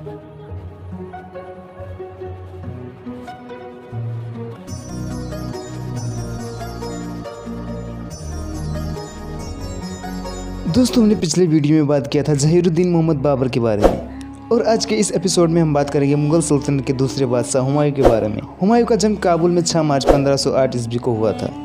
दोस्तों, हमने पिछले वीडियो में बात किया था ज़हीरुद्दीन मोहम्मद बाबर के बारे में, और आज के इस एपिसोड में हम बात करेंगे मुगल सल्तनत के दूसरे बादशाह हुमायूं के बारे में। हुमायूं का जन्म काबुल में 6 मार्च 1508 ईस्वी को हुआ था।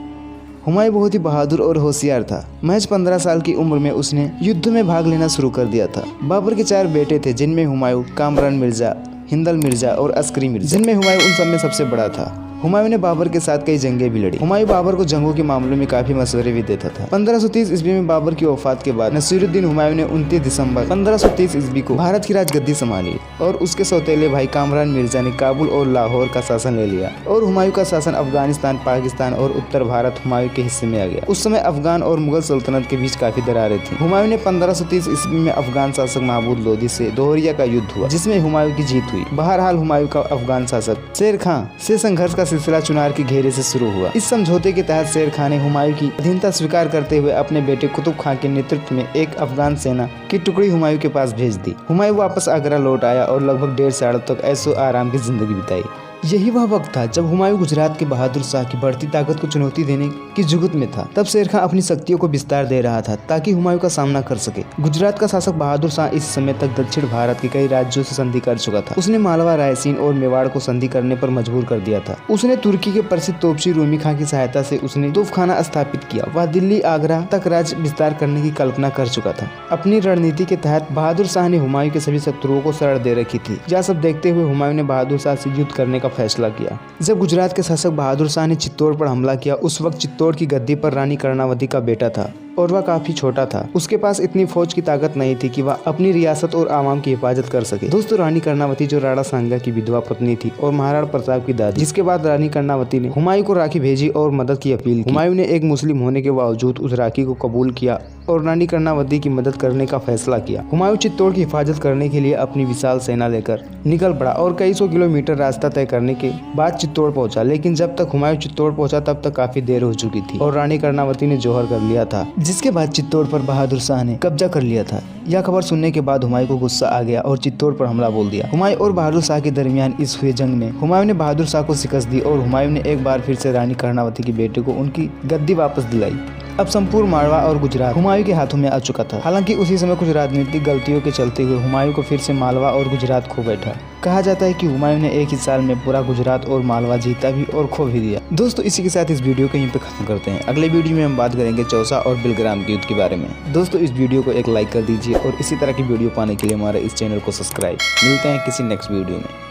हुमायूं बहुत ही बहादुर और होशियार था। महज 15 साल की उम्र में उसने युद्ध में भाग लेना शुरू कर दिया था। बाबर के 4 बेटे थे, जिनमें हुमायूं, कामरान मिर्जा, हिंदल मिर्जा और अस्करी मिर्जा, जिनमें हुमायूं उन सब में सबसे बड़ा था। हुमायूं ने बाबर के साथ कई जंगें भी लड़ी। हुमायूं बाबर को जंगों के मामलों में काफी मशवरे भी देता था। 1530 ईस्वी में बाबर की वफात के बाद नसीरुद्दीन हुमायूं ने 29 दिसंबर 1530 ईस्वी को भारत की राजगद्दी संभाली और उसके सौतेले भाई कामरान मिर्जा ने काबुल और लाहौर का शासन ले लिया और हुमायूं का शासन अफगानिस्तान, पाकिस्तान और उत्तर भारत हुमायूं के हिस्से में आ गया। उस समय अफगान और मुगल सल्तनत के बीच काफी दरारें थी। हुमायूं ने 1530 ईस्वी में अफगान शासक महमूद लोदी से दोहरिया का युद्ध हुआ, जिसमें हुमायूं की जीत हुई। बहरहाल हुमायूं का अफगान शासक शेर खां से संघर्ष का सिलसिला चुनार के घेरे से शुरू हुआ। इस समझौते के तहत शेर खां ने हुमायूं की अधीनता स्वीकार करते हुए अपने बेटे कुतुब खां के नेतृत्व में एक अफगान सेना की टुकड़ी हुमायूं के पास भेज दी। हुमायूं वापस आगरा लौट आया और लगभग 1.5 साल तक ऐशो आराम की जिंदगी बिताई। यही वह वक्त था जब हुमायूं गुजरात के बहादुर शाह की बढ़ती ताकत को चुनौती देने की जुगत में था। तब शेर खां अपनी शक्तियों को विस्तार दे रहा था ताकि हुमायूं का सामना कर सके। गुजरात का शासक बहादुर शाह इस समय तक दक्षिण भारत के कई राज्यों से संधि कर चुका था। उसने मालवा, रायसीन और मेवाड़ को संधि करने पर मजबूर कर दिया था। उसने तुर्की के प्रसिद्ध तोपची रूमी खां की सहायता से उसने तोपखाना स्थापित किया। वह दिल्ली, आगरा तक राज्य विस्तार करने की कल्पना कर चुका था। अपनी रणनीति के तहत बहादुर शाह ने हुमायूं के सभी शत्रुओं को शरण दे रखी थी। यह सब देखते हुए हुमायूं ने बहादुर शाह से युद्ध करने का फैसला किया। जब गुजरात के शासक बहादुर शाह ने चित्तौड़ पर हमला किया, उस वक्त चित्तौड़ की गद्दी पर रानी कर्णावती का बेटा था और वह काफी छोटा था। उसके पास इतनी फौज की ताकत नहीं थी कि वह अपनी रियासत और आवाम की हिफाजत कर सके। दोस्तों, रानी कर्णावती जो राणा सांगा की विधवा पत्नी थी और महाराणा प्रताप की दादी, जिसके बाद रानी कर्णावती ने हुमायूं को राखी भेजी और मदद की अपील की। हुमायूं ने एक मुस्लिम होने के बावजूद उस राखी को कबूल किया और रानी कर्णावती की मदद करने का फैसला किया। हुमायूं चित्तौड़ की हिफाजत करने के लिए अपनी विशाल सेना लेकर निकल पड़ा और कई सौ किलोमीटर रास्ता तय करने के बाद चित्तौड़ पहुंचा। लेकिन जब तक हुमायूं चित्तौड़ पहुंचा तब तक काफी देर हो चुकी थी और रानी कर्णावती ने जौहर कर लिया था, जिसके बाद चित्तौड़ पर बहादुर शाह ने कब्जा कर लिया था। यह खबर सुनने के बाद हुमायूं को गुस्सा आ गया और चित्तौड़ पर हमला बोल दिया। हुमायूं और बहादुर शाह के दरमियान इस हुए जंग में हुमायूं ने बहादुर शाह को शिकस्त दी और हुमायूं ने एक बार फिर से रानी कर्णावती के बेटे को उनकी गद्दी वापस दिलाई। अब संपूर्ण मारवा और गुजरात हुमायूं के हाथों में आ चुका था। हालांकि उसी समय कुछ राजनीतिक गलतियों के चलते हुए हुमायूं को फिर से मालवा और गुजरात खो बैठा। कहा जाता है कि हुमायूं ने एक ही साल में पूरा गुजरात और मालवा जीता भी और खो भी दिया। दोस्तों, इसी के साथ इस वीडियो को यहीं पे खत्म करते हैं। अगले वीडियो में हम बात करेंगे चौसा और बिलग्राम के युद्ध के बारे में। दोस्तों, इस वीडियो को एक लाइक कर दीजिए और इसी तरह की वीडियो पाने के लिए हमारे इस चैनल को सब्सक्राइब। मिलते हैं किसी नेक्स्ट वीडियो में।